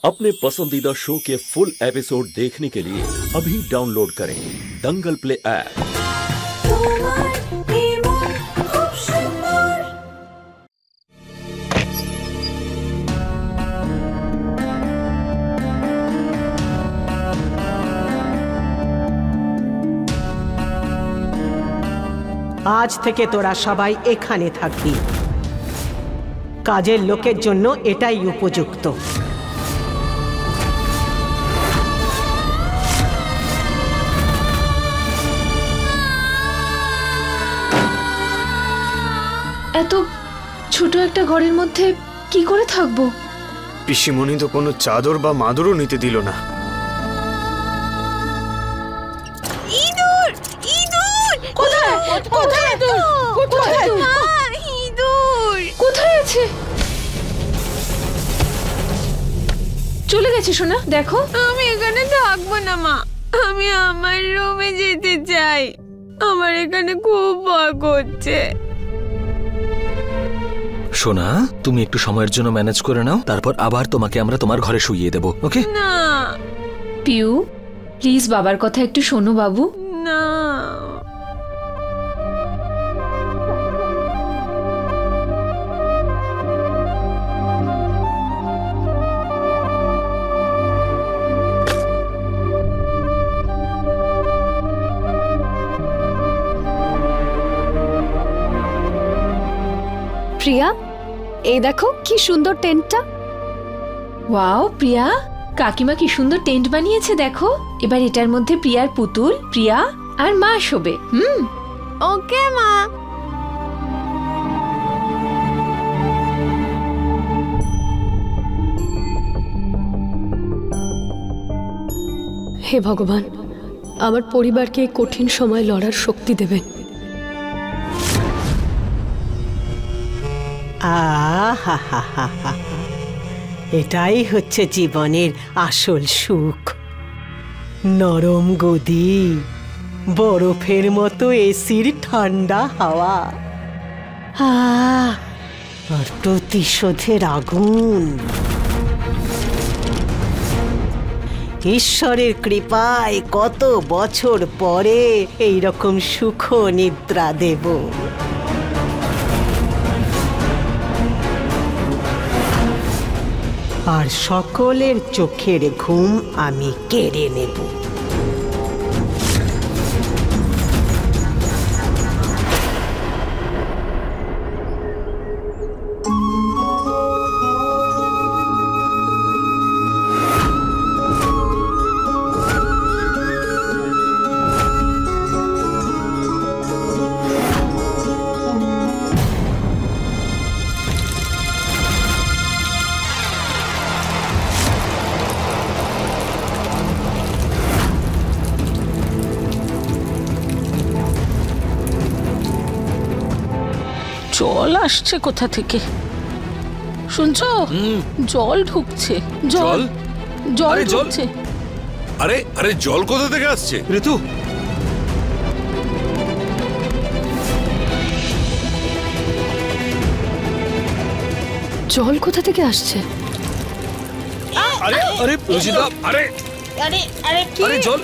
अपने पसंदीदा शो के फुल एपिसोड देखने के लिए अभी डाउनलोड करें दंगल प्ले ऐप। আজ থেকে তোরা সবাই এখানে থাকবি। কাজের লোকের জন্য এটাই উপযুক্ত। এত ছোট একটা ঘরের মধ্যে কি করে থাকবো? পিসিমণি তো কোনো চাদর বা মাদুরও নিতে দিল না। ইঁদুর! ইঁদুর! কোথায়? কোথায় ইঁদুর? কোথায়? ইঁদুর! কোথায় আছে? চলে গেছে সোনা, দেখো। আমি এখানে থাকবো না মা, আমি আমার রুমে যেতে চাই। আমার এখানে খুব ভয় করছে। সোনা, তুমি একটু সময়ের জন্য ম্যানেজ করে নাও, তারপর আবার তোমাকে আমরা তোমার ঘরে শুইয়ে দেব, ওকে? না পিউ, প্লিজ বাবার কথা একটু শোনো বাবু। না, প্রিয়া, এই দেখো কি সুন্দর টেন্টটা। ওয়াও প্রিয়া, কাকিমা কি সুন্দর টেন্ট বানিয়েছে দেখো। এবার এটার মধ্যে প্রিয়ার পুতুল, প্রিয়া আর মা শোবে। ওকে মা। হে ভগবান, আমার পরিবারকে এই কঠিন সময় লড়ার শক্তি দেবেন। এটাই হচ্ছে জীবনের আসল সুখ। নরম গদি, বরফের মতো এসির ঠান্ডা হাওয়া, আর প্রতিশোধের আগুন। ঈশ্বরের কৃপায় কত বছর পরে এইরকম সুখ নিদ্রা দেব। আর সকলের চোখের ঘুম আমি কেড়ে নেব। জল আসছে কোথা থেকে শুনছো? জল ঢুকছে। জল জল ঢুকছে। আরে আরে জল কোথা থেকে আসছে? ঋতু, জল কোথা থেকে আসছে? আরে আরে রুচিতা, আরে আরে আরে কি? আরে জল,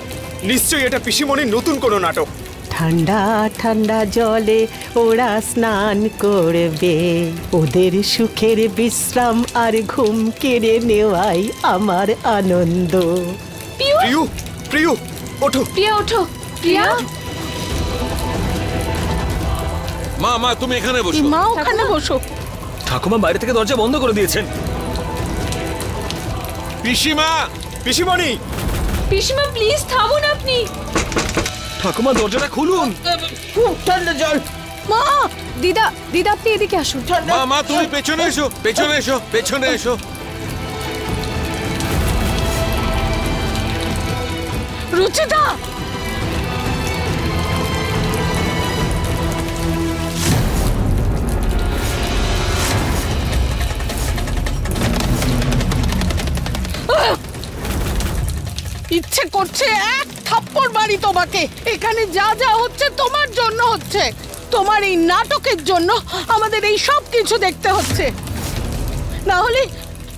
নিশ্চয়ই এটা পিসিমণির নতুন কোনো নাটক। ঠান্ডা ঠান্ডা জলে ওরা স্নান করবে, ওদের সুখের বিশ্রাম আর ঘুম কেড়ে নেওয়াই আমার আনন্দ। প্রিয়ু, প্রিয়ু ওঠো। প্রিয়া ওঠো। প্রিয়া, মা মা তুমি এখানে বসো। মা ওখানে বসো। ঠাকুমা বাইরে থেকে দরজা বন্ধ করে দিয়েছেন। পিসিমা, পিসিমণি, পিসিমা প্লিজ থামুন আপনি। ঠাকুমা দরজাটা খুলুন। খুব ঠান্ডা জল। মা, দিদা, দিদা আপনি এদিকে আসুন। মা মা তুমি পেছনে এসো, পেছনে এসো, পেছনে এসো। রুচিতা, ইচ্ছে করছে এক থাপ্পড় মারি তোমাকে। এখানে যা যা হচ্ছে তোমার জন্য হচ্ছে। তোমার এই নাটকের জন্য আমাদের এই সব কিছু দেখতে হচ্ছে। না হলে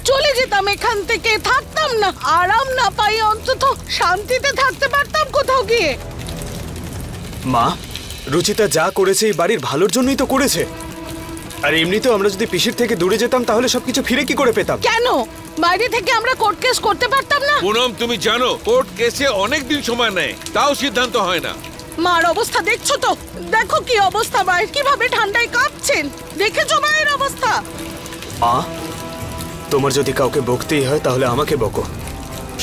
চলে যেতাম এখান থেকে, থাকতাম না, আরাম না পাই অন্তত শান্তিতে থাকতে পারতাম কোথাও গিয়ে। মা, রুচিতা যা করেছে এই বাড়ির ভালোর জন্যই তো করেছে। আর এমনিতেও আমরা যদি পিসির থেকে দূরে যেতাম তাহলে সবকিছু ফিরে কি করে পেতাম? কেন বাইরে থেকে আমরা কোর্ট কেস করতে পারতাম না? পুনম, তুমি জানো কোর্ট কেসে অনেক দিন সময় নেয়, তাও সিদ্ধান্ত হয় না। মার অবস্থা দেখছো তো, দেখো কি অবস্থা, মায়ের কিভাবে ঠান্ডায় কাঁপছেন, দেখেছো মায়ের অবস্থা? মা, তোমার যদি কাউকে বকতেই হয় তাহলে আমাকে বকো।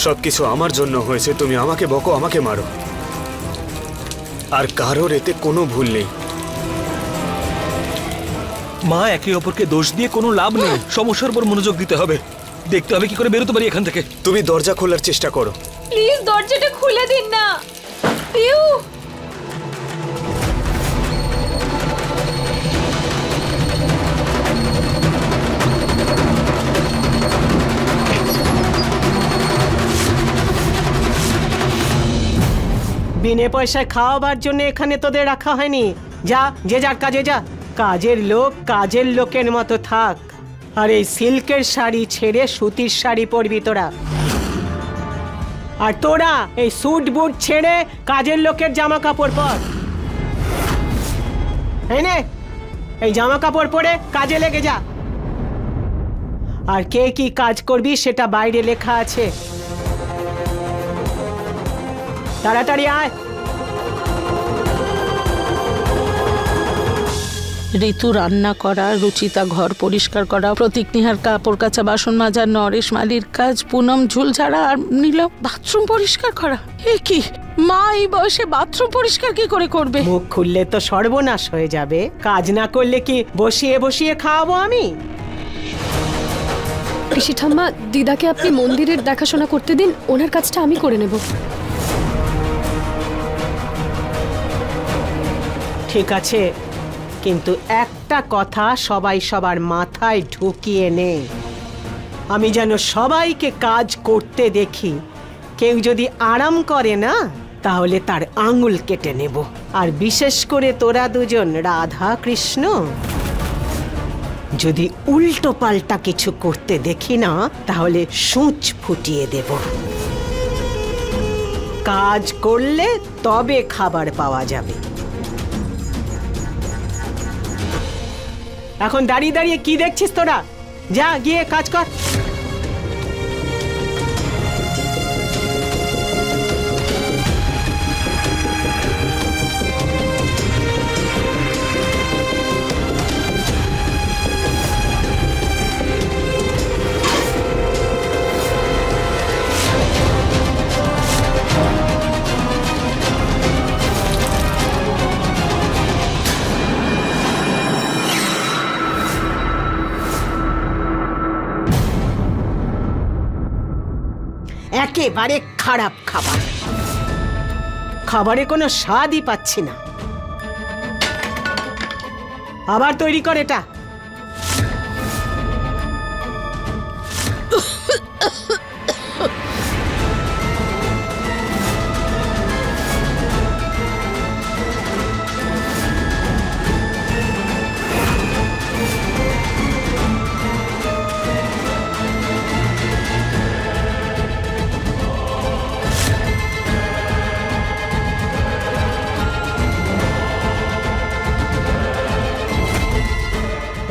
সবকিছু আমার জন্য হয়েছে, তুমি আমাকে বকো, আমাকে মারো, আর কারোর এতে কোনো ভুল নেই। মা, একে অপরকে দোষ দিয়ে কোনো লাভ নেই, সমস্যার উপর মনোযোগ দিতে হবে, দেখতে হবে কি করে বেরোতে পারি এখান থেকে। তুমি দরজা খোলার চেষ্টা করো। প্লিজ দরজাটা খুলে দিন না। পিউ, বিনে পয়সায় খাওয়াবার জন্য এখানে তোদের রাখা হয়নি। যা, যে যার কাজে যা। কাজের লোক কাজের লোকের মতো থাক। আর এই সিল্কের শাড়ি ছেড়ে সুতির শাড়ি পরবি তোরা। আর তোরা এই স্যুট বুট ছেড়ে কাজের লোকের জামা কাপড় পর। এই নে, এই জামা কাপড় পরে কাজে লেগে যা। আর কে কি কাজ করবি সেটা বাইরে লেখা আছে। তাড়াতাড়ি আয়। ঋতু রান্না করা, রুচিতা ঘর পরিষ্কার করা, প্রতীক নিহার কাপড় কাচা, বাসন মাজা, নরেশ মালির কাজ, পুনম ঝুল ঝাড়া, আর নীলম বাথরুম পরিষ্কার করা। এ কি মা, এই বয়সে বাথরুম পরিষ্কার কি করে করবে? মুখ খুললে তো সর্বনাশ হয়ে যাবে। কাজ না করলে কি বসিয়ে বসিয়ে খাওয়াবো আমি? পিসি ঠাম্মা, দিদাকে আপনি মন্দিরের দেখাশোনা করতে দিন, ওনার কাজটা আমি করে নেব। ঠিক আছে, কিন্তু একটা কথা সবাই সবার মাথায় ঢুকিয়ে নে। আমি যেন সবাইকে কাজ করতে দেখি। কেউ যদি আরাম করে না তাহলে তার আঙুল কেটে নেব। আর বিশেষ করে তোরা দুজন রাধা কৃষ্ণ যদি উল্টো পাল্টা কিছু করতে দেখি না তাহলে সূঁচ ফুটিয়ে দেব। কাজ করলে তবে খাবার পাওয়া যাবে। এখন দাঁড়িয়ে দাঁড়িয়ে কি দেখছিস তোরা? যা গিয়ে কাজ কর। একেবারে খারাপ খাবার, খাবারে কোনো স্বাদই পাচ্ছি না। আবার তৈরি কর এটা।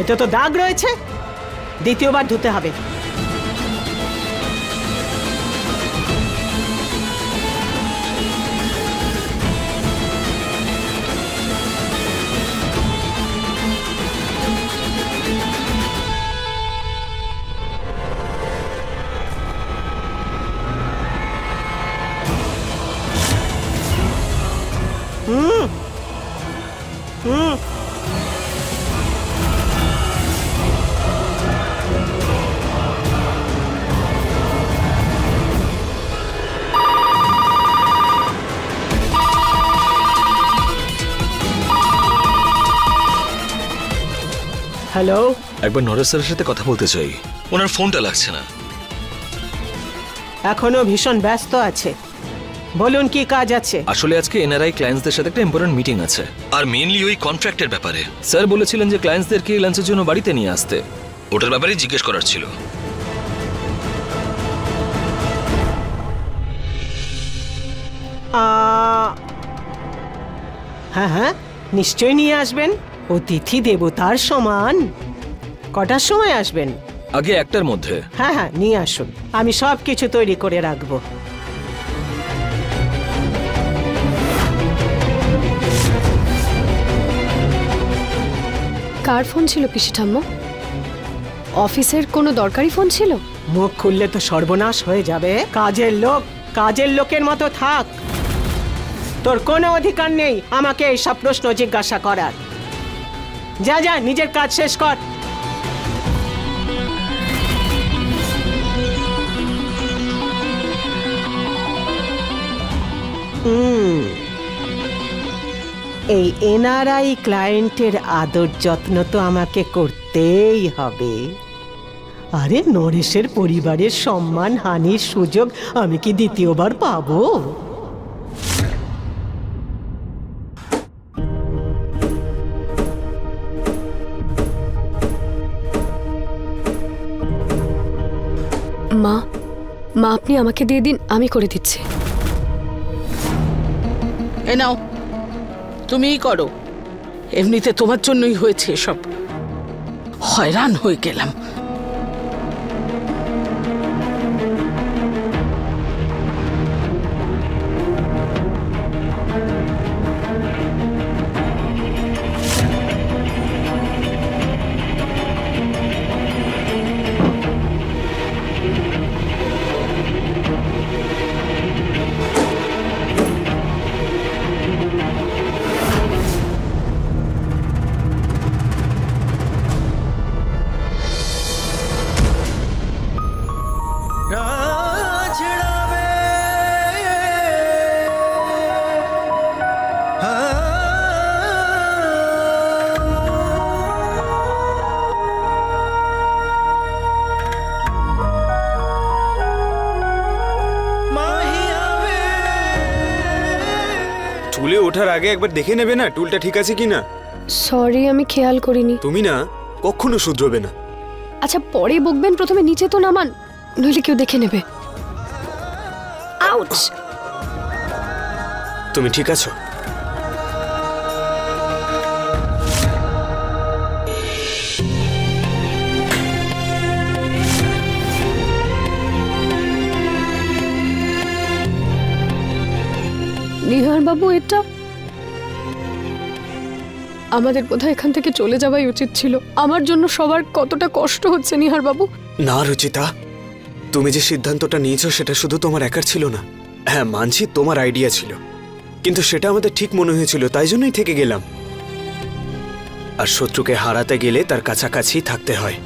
এতে তো দাগ রয়েছে, দ্বিতীয়বার ধুতে হবে। হ্যালো, একবার নরেশ স্যারের সাথে কথা বলতে চাই, ওনার ফোনটা লাগছে না। এখনো ভীষণ ব্যস্ত আছে, বলুন কি কাজ আছে? আসলে আজকে এনআরআই ক্লায়েন্টসদের সাথে একটা ইম্পর্টেন্ট মিটিং আছে, আর মেইনলি ওই কন্ট্রাক্টের ব্যাপারে। স্যার বলেছিলেন যে ক্লায়েন্টসদেরকে লাঞ্চের জন্য বাড়িতে নিয়ে আসতে, ওটার ব্যাপারে জিজ্ঞেস করার ছিল। হ্যাঁ হ্যাঁ, নিশ্চয়ই নিয়ে আসবেন। অতিথি দেবতার সমান। কটার সময় আসবেন? আগে 1টার মধ্যে। হ্যাঁ হ্যাঁ, নিয়ে আসুন, আমি সব কিছু তৈরি করে রাখবো। কার ফোন ছিল পিসি ঠাম্মা? অফিসের কোনো দরকারি ফোন ছিল? মুখ খুললে তো সর্বনাশ হয়ে যাবে। কাজের লোকের মতো থাক। তোর কোনো অধিকার নেই আমাকে এইসব প্রশ্ন জিজ্ঞাসা করার। যা যা, নিজের কাজ শেষ কর। এই এনআরআই ক্লায়েন্টের আদর যত্ন তো আমাকে করতেই হবে। আরে নরেশের পরিবারের সম্মান হানির সুযোগ আমি কি দ্বিতীয়বার পাবো? মা, আপনি আমাকে দিয়ে দিন, আমি করে দিচ্ছি। এ নাও, তুমিই করো। এমনিতে তোমার জন্যই হয়েছে এসব। হয়রান হয়ে গেলাম। টুলে ওঠার আগে একবার দেখে নেবে না টুলটা ঠিক আছে কিনা? সরি, আমি খেয়াল করিনি। তুমি না কখনো শুধরবে না। আচ্ছা, পরে বকবেন, প্রথমে নিচে তো নামান, নইলে কেউ দেখে নেবে। আউচ! তুমি ঠিক আছো? নিহার বাবু, এটা আমাদের বোধহয় এখান থেকে চলে যাওয়াই উচিত ছিল। আমার জন্য সবার কতটা কষ্ট হচ্ছে নিহার বাবু। না রুচিতা, তুমি যে সিদ্ধান্তটা নিয়েছো সেটা শুধু তোমার একার ছিল না। হ্যাঁ মানছি তোমার আইডিয়া ছিল, কিন্তু সেটা আমাদের ঠিক মনে হয়েছিল, তাই জন্যই থেকে গেলাম। আর শত্রুকে হারাতে গেলে তার কাছাকাছি থাকতে হয়।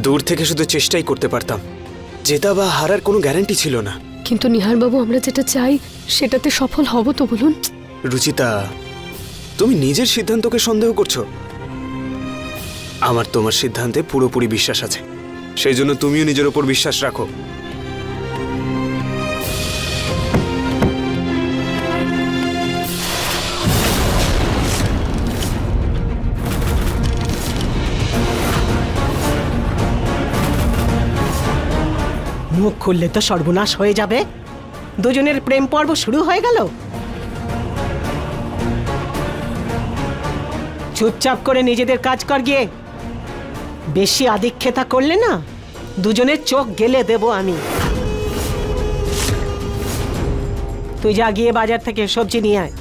দূর থেকে শুধু চেষ্টাই করতে পারতাম, জেতা বা হারার কোনো গ্যারান্টি ছিল না। কিন্তু নিহার বাবু, আমরা যেটা চাই সেটাতে সফল হব তো বলুন? রুচিতা, তুমি নিজের সিদ্ধান্তকে সন্দেহ করছো। আমার তোমার সিদ্ধান্তে পুরোপুরি বিশ্বাস আছে, সেই জন্য তুমিও নিজের উপর বিশ্বাস রাখো। মুখ খুললে তো সর্বনাশ হয়ে যাবে। দুজনের প্রেম পর্ব শুরু হয়ে গেল। চুপচাপ করে নিজেদের কাজ কর গিয়ে। বেশি আদিক্ষেতা করলে না দুজনের চোখ গেলে দেব আমি। তুই যা গিয়ে বাজার থেকে সবজি নিয়ে আয়,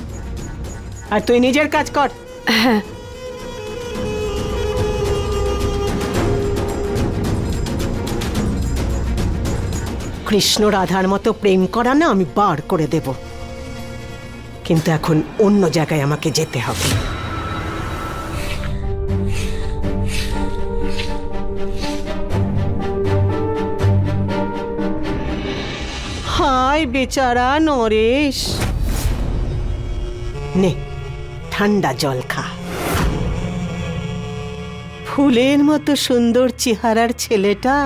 আর তুই নিজের কাজ কর। হ্যাঁ। কৃষ্ণ রাধার মতো প্রেম করা না আমি বার করে দেব, কিন্তু এখন অন্য জায়গায় আমাকে যেতে হবে। হায় বেচারা নরেশ, নে ঠান্ডা জল খা। ফুলের মতো সুন্দর চেহারার ছেলেটা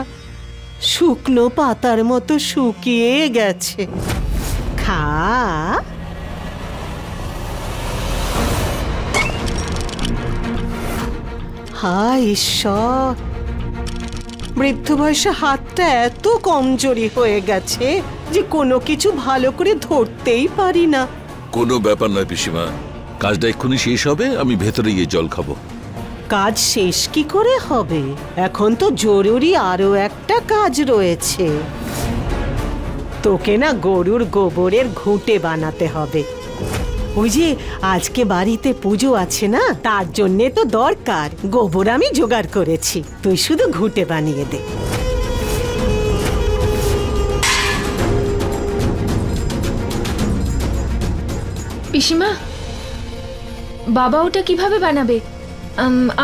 শুকনো পাতার মতো শুকিয়ে গেছে। খা। হায় ঈশ্বর, বৃদ্ধ বয়সে হাতটা এত কমজোরি হয়ে গেছে যে কোনো কিছু ভালো করে ধরতেই পারি না। কোনো ব্যাপার নয় পিসিমা, কাজটা এক্ষুনি শেষ হবে, আমি ভেতরে গিয়ে জল খাবো। কাজ শেষ কি করে হবে? এখন তো জরুরি আরো একটা কাজ রয়েছে। তোকে না গরুর গোবরের ঘুঁটে বানাতে হবে। ওই যে আজকে বাড়িতে পুজো আছে না, তার জন্যে তো দরকার। গোবর আমি জোগাড় করেছি, তুই শুধু ঘুঁটে বানিয়ে দে। পিসিমা, বাবা ওটা কিভাবে বানাবে?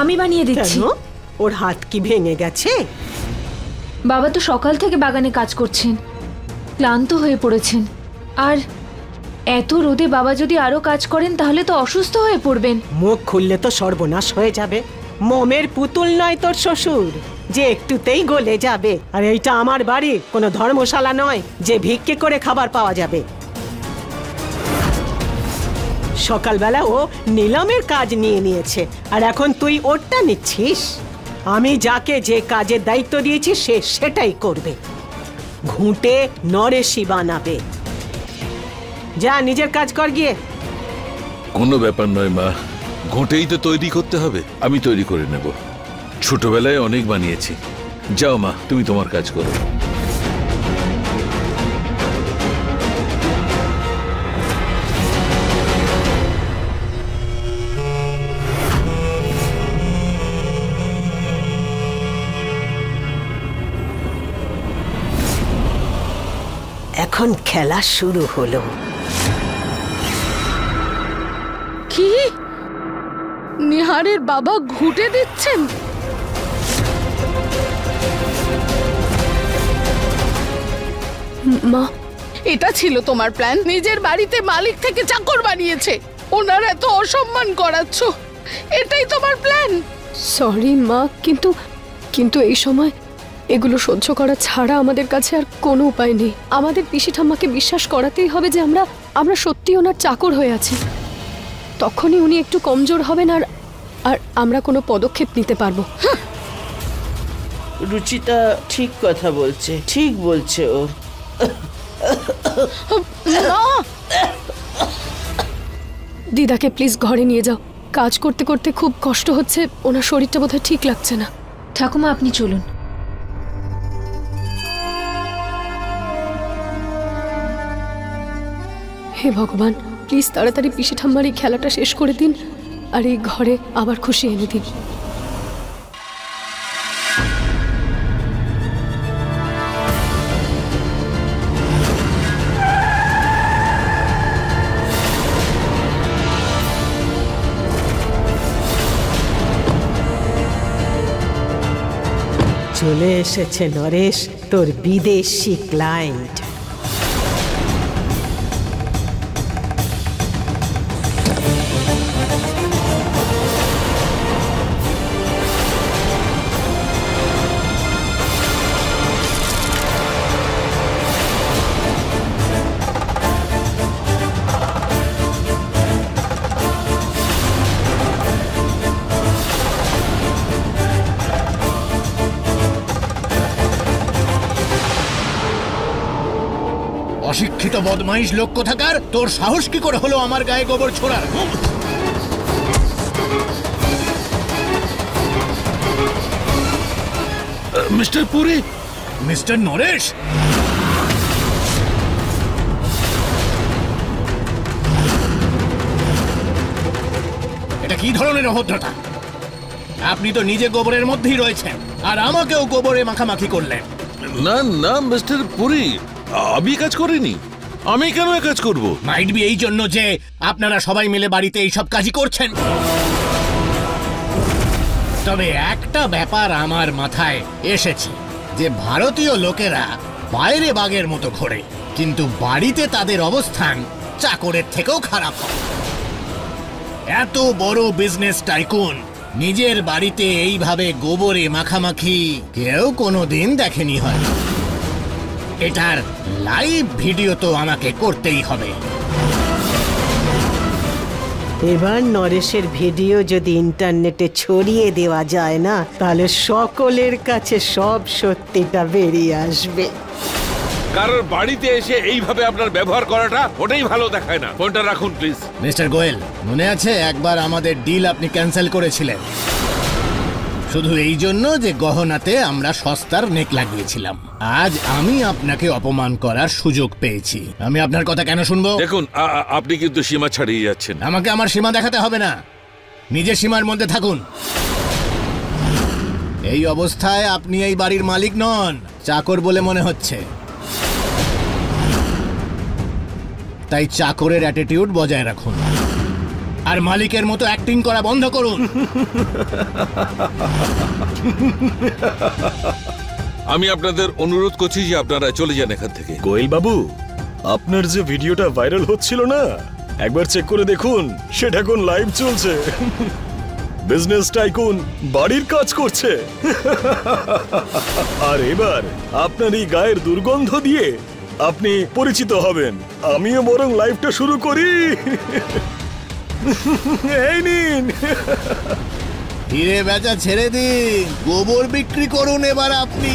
আমি বানিয়ে দিচ্ছি। কেন? ওর হাত কি ভেঙে গেছে? বাবা তো সকাল থেকে বাগানে কাজ করছেন, ক্লান্ত হয়ে পড়েছেন। আর এত রোদে বাবা যদি আরো কাজ করেন তাহলে তো অসুস্থ হয়ে পড়বেন। মুখ খুললে তো সর্বনাশ হয়ে যাবে। মোমের পুতুল নয় তোর শ্বশুর যে একটুতেই গলে যাবে। আর এইটা আমার বাড়ি, কোনো ধর্মশালা নয় যে ভিক্ষে করে খাবার পাওয়া যাবে। সকালবেলা ও নিলামের কাজ নিয়ে নিয়েছে, আর এখন তুই ওরটা নিচ্ছিস। আমি যাকে যে কাজের দায়িত্ব দিয়েছি সে সেটাই করবে। ঘুঁটে নরেশি বানাবে। যা নিজের কাজ কর গিয়ে। কোনো ব্যাপার নয় মা, ঘুঁটেই তো তৈরি করতে হবে, আমি তৈরি করে নেব। ছোটবেলায় অনেক বানিয়েছি। যাও মা, তুমি তোমার কাজ করো। এখন খেলা শুরু হলো। কি? নিহারের বাবা ঘুঁটে দিচ্ছেন? মা, এটা ছিল তোমার প্ল্যান? নিজের বাড়িতে মালিক থেকে চাকর বানিয়েছে, ওনার এত অসম্মান করাচ্ছ, এটাই তোমার প্ল্যান? সরি মা, কিন্তু এই সময় এগুলো সহ্য করা ছাড়া আমাদের কাছে আর কোনো উপায় নেই। আমাদের পিসি ঠাম্মাকে বিশ্বাস করাতেই হবে যে আমরা সত্যি ওনার চাকর হয়ে আছি। তখনই উনি একটু কমজোর হবেন আর আমরা কোনো পদক্ষেপ নিতে পারবো। রুচিতা ঠিক কথা বলছে, ঠিক বলছে ও। দিদাকে প্লিজ ঘরে নিয়ে যাও। কাজ করতে করতে খুব কষ্ট হচ্ছে, ওনার শরীরটা বোধহয় ঠিক লাগছে না। ঠাকুমা, আপনি চলুন। হে ভগবান, প্লিজ তাড়াতাড়ি পিসি ঠাম্মার এই খেলাটা শেষ করে দিন আর এই ঘরে আবার খুশি এনে দিন। চলে এসেছে নরেশ, তোর বিদেশি ক্লায়েন্ট। অশিক্ষিত বদমাইশ লোক কোথাকার, তোর সাহস কি করে হলো আমার গায়ে গোবর ছোড়ার? মিস্টার পুরী, মিস্টার নরেশ, এটা কি ধরনের অভদ্রতা? আপনি তো নিজে গোবরের মধ্যেই রয়েছেন আর আমাকেও গোবরে মাখামাখি করলেন। না না মিস্টার পুরী, আমি কাজ করিনি। আমি কেন কাজ করব? মাইট বি এই জন্য যে আপনারা সবাই মিলে বাড়িতে এইসব কাজই করছেন। তবে একটা ব্যাপার আমার মাথায় এসেছে যে ভারতীয় লোকেরা বাইরে বাঘের মতো ঘোরে, কিন্তু বাড়িতে তাদের অবস্থান চাকরের থেকেও খারাপ হয়। এত বড় বিজনেস টাইকুন নিজের বাড়িতে এইভাবে গোবরে মাখামাখি কেউ কোনোদিন দেখেনি হয়। এটার লাইভ ভিডিও তো আমাকে করতেই হবে। এবার নরেশের ভিডিও যদি ইন্টারনেটে ছড়িয়ে দেওয়া যায় না, তাহলে সকলের কাছে সব সত্যিটা বেরিয়ে আসবে। কারোর বাড়িতে এসে এইভাবে আপনার ব্যবহার করাটা ওটাই ভালো দেখায় না। ফোনটা রাখুন প্লিজ। মিস্টার গোয়েল, মনে আছে একবার আমাদের ডিল আপনি ক্যান্সেল করেছিলেন শুধু এই জন্য যে গহনাতে আমরা সস্তার নেক লাগিয়েছিলাম। আজ আমি আপনাকে অপমান করার সুযোগ পেয়েছি। আমি আপনার কথা কেন শুনবো? দেখুন, আপনি কিন্তু সীমা ছাড়িয়ে যাচ্ছেন। আমাকে আমার সীমা দেখাতে হবে না, নিজের সীমার মধ্যে থাকুন। এই অবস্থায় আপনি এই বাড়ির মালিক নন, চাকর বলে মনে হচ্ছে। তাই চাকরের অ্যাটিটিউড বজায় রাখুন আর মালিকের মতো অ্যাক্টিং করা বন্ধ করুন। আমি আপনাদের অনুরোধ করছি যে আপনারা চলে যান এখান থেকে। গোয়েল বাবু, আপনার যে ভিডিওটা ভাইরাল হচ্ছিল না, একবার চেক করে দেখুন, সেটা এখন লাইভ চলছে। বিজনেস টাইকুন বাড়ির কাজ করছে। আর এবার আপনার এই গায়ের দুর্গন্ধ দিয়ে আপনি পরিচিত হবেন। আমিও বরং লাইভটা শুরু করি। এই নিন। হিরে বেচা ছেড়ে দিন, গোবর বিক্রি করুন এবার আপনি।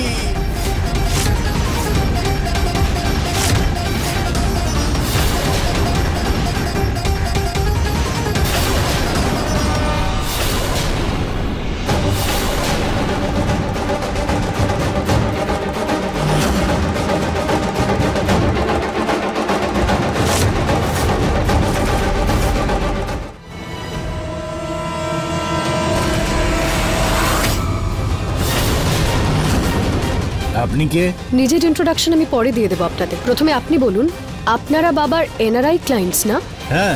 আপনি কে? নিজের ইন্ট্রোডাকশন আমি পরে দিয়ে দেবো আপনাদের। প্রথমে আপনি বলুন, আপনারা বাবার এনআরআই ক্লায়েন্টস না? হ্যাঁ।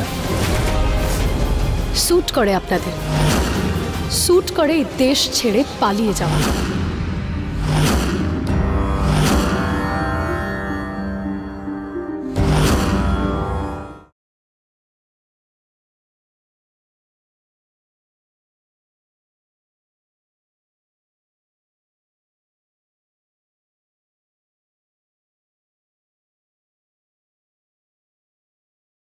স্যুট করে আপনাদের, স্যুট করে দেশ ছেড়ে পালিয়ে যাওয়া।